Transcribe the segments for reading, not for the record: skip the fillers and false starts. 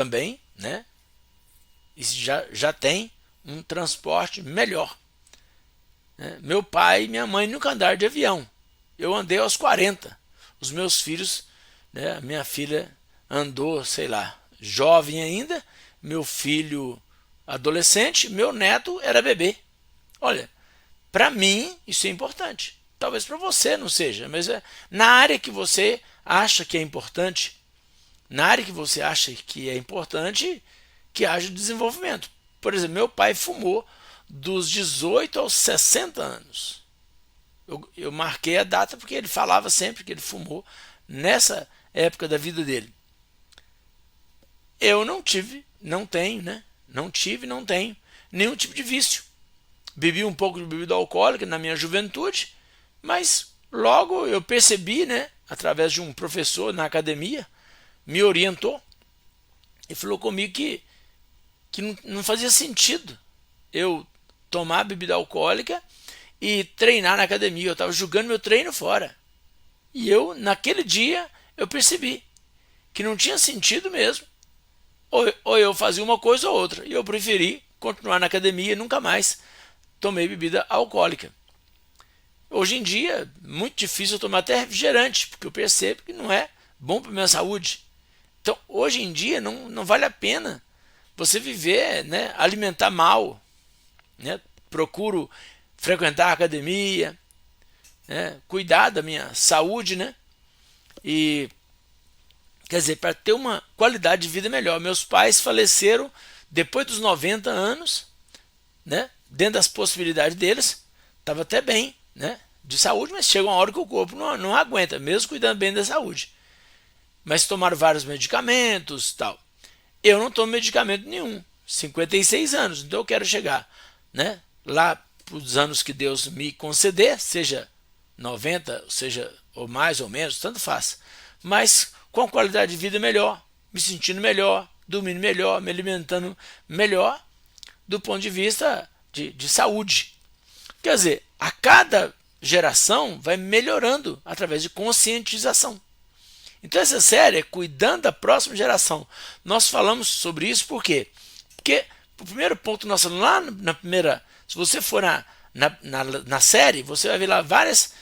também, né? E já tem um transporte melhor, né? Meu pai e minha mãe nunca andaram de avião. Eu andei aos 40. Os meus filhos, né? A minha filha andou, sei lá, jovem ainda. Meu filho adolescente. Meu neto era bebê. Olha, para mim isso é importante. Talvez para você não seja, mas na área que você acha que é importante, na área que você acha que é importante, que haja desenvolvimento. Por exemplo, meu pai fumou dos 18 aos 60 anos. Eu marquei a data porque ele falava sempre que ele fumou nessa época da vida dele. Eu não tive, não tenho, né? Não tive, não tenho nenhum tipo de vício. Bebi um pouco de bebida alcoólica na minha juventude, mas logo eu percebi, né, através de um professor na academia, me orientou e falou comigo que não fazia sentido eu tomar bebida alcoólica e treinar na academia. Eu estava jogando meu treino fora. E eu, naquele dia, eu percebi que não tinha sentido mesmo. Ou eu fazia uma coisa ou outra. E eu preferi continuar na academia e nunca mais tomei bebida alcoólica. Hoje em dia, muito difícil eu tomar até refrigerante, porque eu percebo que não é bom para a minha saúde. Então, hoje em dia, não vale a pena você viver, né, alimentar mal, né? Procuro frequentar a academia, né, cuidar da minha saúde, né? E quer dizer, para ter uma qualidade de vida melhor. Meus pais faleceram depois dos 90 anos, né? Dentro das possibilidades deles, estava até bem, né? De saúde, mas chega uma hora que o corpo não aguenta, mesmo cuidando bem da saúde. Mas tomaram vários medicamentos, tal. Eu não tomo medicamento nenhum, 56 anos, então eu quero chegar, né, lá para os anos que Deus me conceder, seja 90, seja ou mais ou menos, tanto faz, mas com qualidade de vida melhor, me sentindo melhor, dormindo melhor, me alimentando melhor, do ponto de vista de saúde. Quer dizer, a cada geração vai melhorando através de conscientização. Então essa série é cuidando da próxima geração. Nós falamos sobre isso por quê? Porque o primeiro ponto nosso lá na primeira, se você for na série, você vai ver lá várias,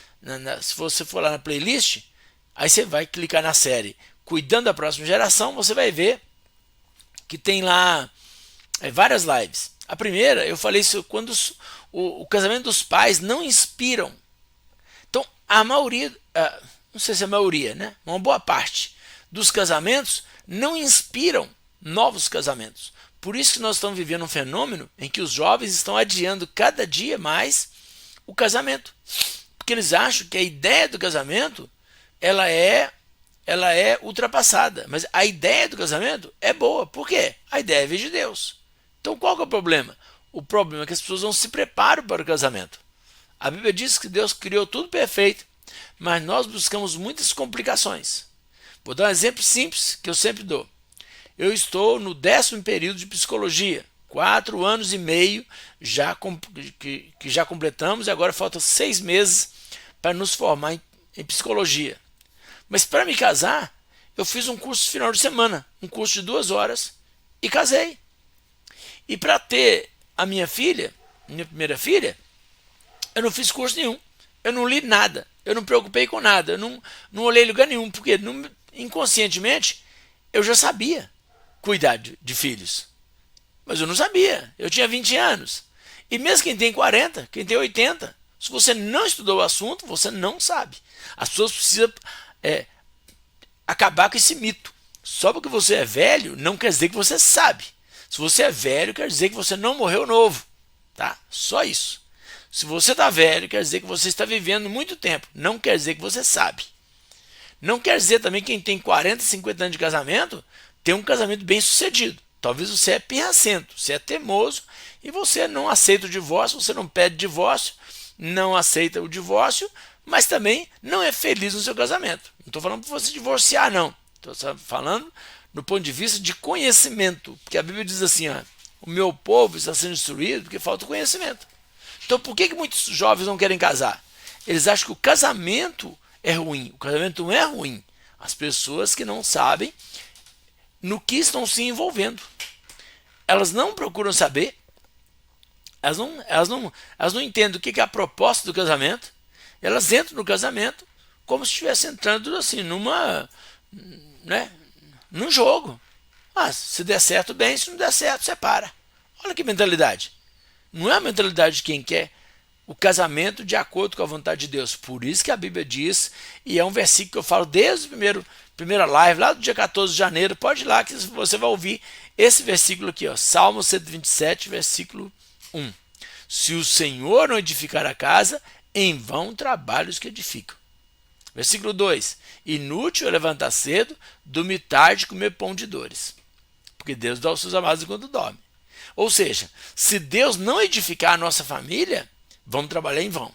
se você for lá na playlist, aí você vai clicar na série Cuidando da Próxima Geração, você vai ver que tem lá várias lives. A primeira, eu falei isso quando o casamento dos pais não inspiram. Então, a maioria, não sei se é a maioria, né? Uma boa parte dos casamentos não inspiram novos casamentos. Por isso que nós estamos vivendo um fenômeno em que os jovens estão adiando cada dia mais o casamento. Porque eles acham que a ideia do casamento ela é ultrapassada. Mas a ideia do casamento é boa. Por quê? A ideia vem de Deus. Então qual que é o problema? O problema é que as pessoas não se preparam para o casamento. A Bíblia diz que Deus criou tudo perfeito, mas nós buscamos muitas complicações. Vou dar um exemplo simples que eu sempre dou. Eu estou no 10º período de psicologia, 4 anos e meio que já completamos, e agora faltam 6 meses para nos formar em psicologia. Mas para me casar, eu fiz um curso de final de semana, um curso de 2 horas, e casei. E para ter a minha filha, minha primeira filha, eu não fiz curso nenhum, eu não li nada, eu não me preocupei com nada, eu não olhei lugar nenhum, porque inconscientemente eu já sabia cuidar de filhos. Mas eu não sabia, eu tinha 20 anos. E mesmo quem tem 40, quem tem 80, se você não estudou o assunto, você não sabe. As pessoas precisam acabar com esse mito. Só porque você é velho, não quer dizer que você sabe. Se você é velho, quer dizer que você não morreu novo. Tá? Só isso. Se você está velho, quer dizer que você está vivendo muito tempo. Não quer dizer que você sabe. Não quer dizer também que quem tem 40, 50 anos de casamento tem um casamento bem sucedido. Talvez você é pirracento, você é teimoso e você não aceita o divórcio, você não pede divórcio, não aceita o divórcio, mas também não é feliz no seu casamento. Não estou falando para você divorciar, não. Estou falando no ponto de vista de conhecimento. Porque a Bíblia diz assim, ó, o meu povo está sendo destruído porque falta conhecimento. Então por que muitos jovens não querem casar? Eles acham que o casamento é ruim. O casamento não é ruim. As pessoas que não sabem no que estão se envolvendo. Elas não procuram saber, elas não entendem o que é a proposta do casamento. Elas entram no casamento como se estivesse entrando assim né, num jogo. Se der certo, bem, se não der certo, separa. Olha que mentalidade. Não é a mentalidade de quem quer o casamento de acordo com a vontade de Deus. Por isso que a Bíblia diz, e é um versículo que eu falo desde a primeira live, lá do dia 14 de janeiro, pode ir lá que você vai ouvir esse versículo aqui, ó, Salmo 127, versículo 1. Se o Senhor não edificar a casa, em vão trabalham os que edificam. Versículo 2. Inútil é levantar cedo, dormir tarde e comer pão de dores. Porque Deus dá aos seus amados enquanto dorme. Ou seja, se Deus não edificar a nossa família, vamos trabalhar em vão.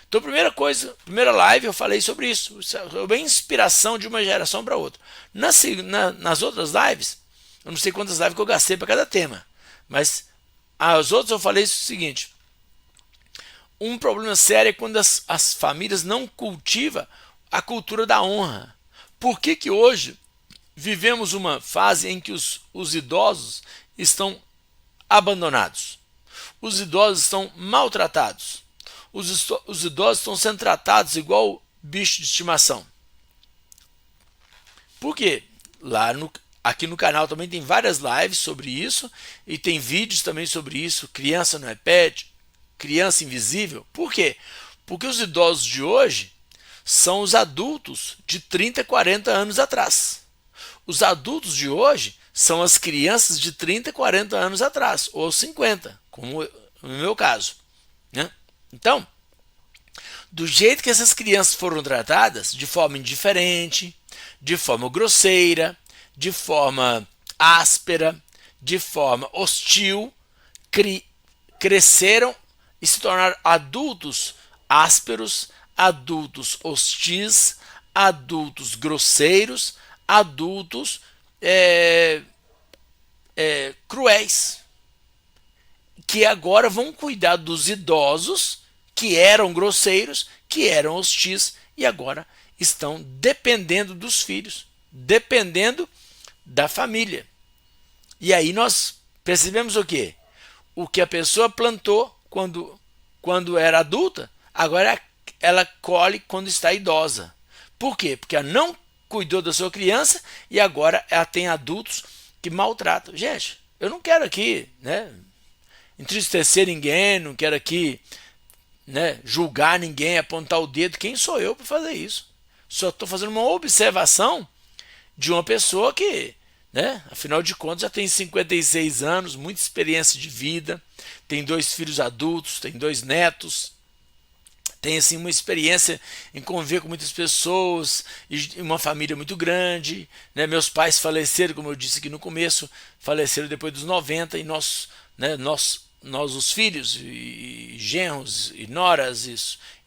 Então, primeira live eu falei sobre isso, sobre a inspiração de uma geração para outra. Nas outras lives, eu não sei quantas lives que eu gastei para cada tema, mas as outras eu falei o seguinte: um problema sério é quando as famílias não cultivam a cultura da honra. Por que hoje vivemos uma fase em que os idosos estão abandonados? Os idosos estão maltratados. Os idosos estão sendo tratados igual bicho de estimação. Por quê? Aqui no canal também tem várias lives sobre isso e tem vídeos também sobre isso. Criança no iPad, criança invisível. Por quê? Porque os idosos de hoje são os adultos de 30, 40 anos atrás. Os adultos de hoje são as crianças de 30, 40 anos atrás, ou 50, como no meu caso, né? Então, do jeito que essas crianças foram tratadas, de forma indiferente, de forma grosseira, de forma áspera, de forma hostil, cresceram e se tornaram adultos ásperos, adultos hostis, adultos grosseiros, adultos cruéis, que agora vão cuidar dos idosos que eram grosseiros, que eram hostis e agora estão dependendo dos filhos, dependendo da família. E aí nós percebemos o quê? O que a pessoa plantou quando era adulta, agora ela colhe quando está idosa. Por quê? Porque ela não cuidou da sua criança e agora ela tem adultos que maltratam. Gente, eu não quero aqui, né, entristecer ninguém, não quero aqui, né, julgar ninguém, apontar o dedo. Quem sou eu para fazer isso? Só estou fazendo uma observação de uma pessoa que, né, afinal de contas, já tem 56 anos, muita experiência de vida, tem 2 filhos adultos, tem 2 netos, tem assim uma experiência em conviver com muitas pessoas e uma família muito grande, né? Meus pais faleceram, como eu disse aqui no começo, faleceram depois dos 90 e nós os filhos e genros e noras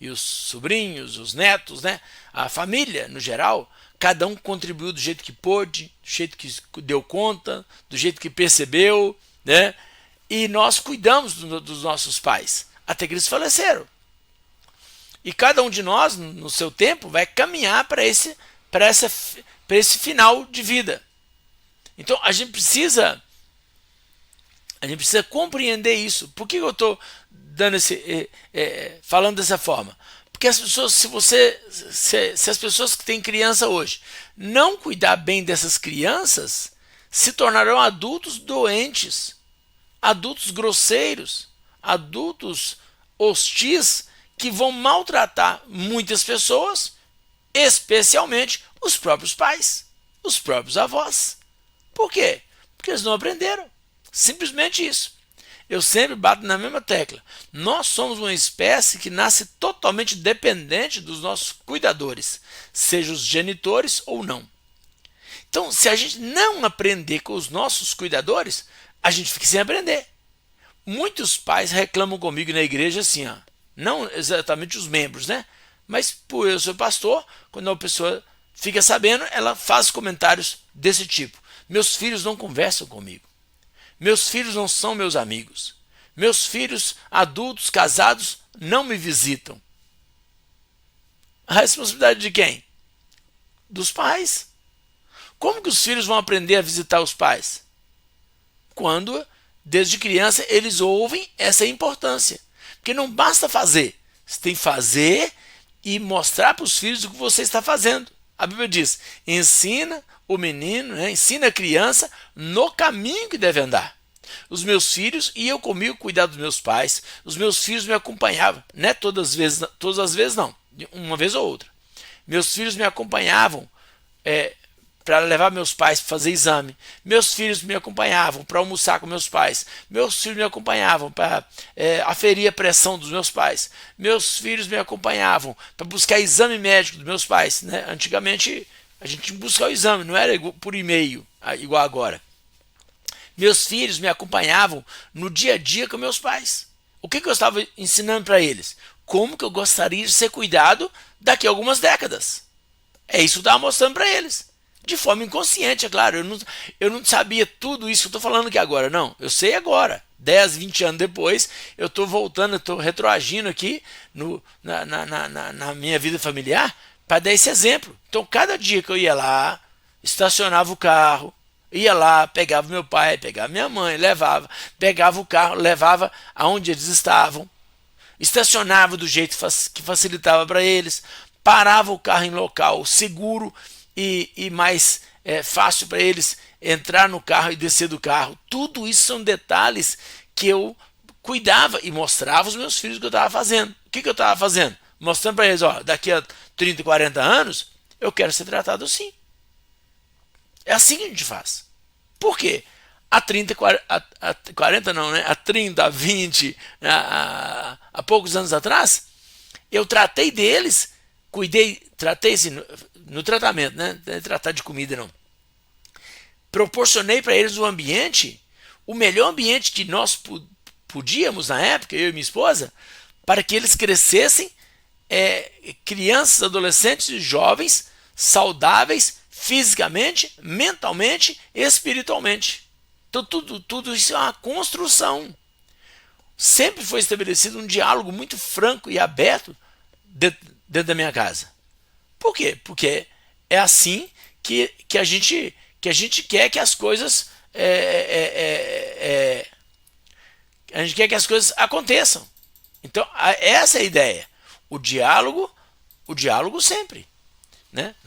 e os sobrinhos, os netos, né? A família no geral, cada um contribuiu do jeito que pôde, do jeito que deu conta, do jeito que percebeu, né? E nós cuidamos dos nossos pais até que eles faleceram. E cada um de nós, no seu tempo, vai caminhar para esse final de vida. Então a gente precisa compreender isso. Por que eu estou falando dessa forma? Porque as pessoas, se as pessoas que têm criança hoje não cuidar bem dessas crianças, se tornarão adultos doentes, adultos grosseiros, adultos hostis, que vão maltratar muitas pessoas, especialmente os próprios pais, os próprios avós. Por quê? Porque eles não aprenderam. Simplesmente isso. Eu sempre bato na mesma tecla. Nós somos uma espécie que nasce totalmente dependente dos nossos cuidadores, sejam os genitores ou não. Então, se a gente não aprender com os nossos cuidadores, a gente fica sem aprender. Muitos pais reclamam comigo na igreja assim, ó, não exatamente os membros, né? Mas por eu ser pastor, quando a pessoa fica sabendo, ela faz comentários desse tipo. Meus filhos não conversam comigo. Meus filhos não são meus amigos. Meus filhos adultos, casados, não me visitam. A responsabilidade de quem? Dos pais. Como que os filhos vão aprender a visitar os pais? Quando, desde criança, eles ouvem essa importância. Porque não basta fazer, você tem que fazer e mostrar para os filhos o que você está fazendo. A Bíblia diz, ensina o menino, né, ensina a criança no caminho que deve andar. Os meus filhos iam comigo cuidar dos meus pais, os meus filhos me acompanhavam, não é todas as vezes não, uma vez ou outra. Meus filhos me acompanhavam para levar meus pais para fazer exame. Meus filhos me acompanhavam para almoçar com meus pais. Meus filhos me acompanhavam para aferir a pressão dos meus pais. Meus filhos me acompanhavam para buscar exame médico dos meus pais. Né? Antigamente a gente buscava o exame, não era por e-mail, igual agora. Meus filhos me acompanhavam no dia a dia com meus pais. O que eu estava ensinando para eles? Como que eu gostaria de ser cuidado daqui a algumas décadas. É isso que eu estava mostrando para eles. De forma inconsciente, é claro. Eu não sabia tudo isso que eu estou falando aqui agora, não. Eu sei agora. 10, 20 anos depois, eu estou voltando, eu estou retroagindo aqui na minha vida familiar para dar esse exemplo. Então, cada dia que eu ia lá, estacionava o carro, ia lá, pegava meu pai, pegava minha mãe, levava, pegava o carro, levava aonde eles estavam, estacionava do jeito que facilitava para eles, parava o carro em local seguro e mais fácil para eles entrar no carro e descer do carro. Tudo isso são detalhes que eu cuidava e mostrava aos meus filhos o que eu estava fazendo. O que eu estava fazendo? Mostrando para eles, ó, daqui a 30, 40 anos, eu quero ser tratado assim. É assim que a gente faz. Por quê? Há 30, 40 não, né? Há 30, há 20, há poucos anos atrás, eu tratei deles, tratei assim, no tratamento, né? Não é tratar de comida não. Proporcionei para eles o melhor ambiente que nós podíamos na época, eu e minha esposa, para que eles crescessem crianças, adolescentes e jovens saudáveis fisicamente, mentalmente e espiritualmente. Então tudo isso é uma construção. Sempre foi estabelecido um diálogo muito franco e aberto dentro da minha casa. Por quê? Porque é assim que a gente quer que as coisas a gente quer que as coisas aconteçam. Então essa é a ideia. O diálogo sempre, né?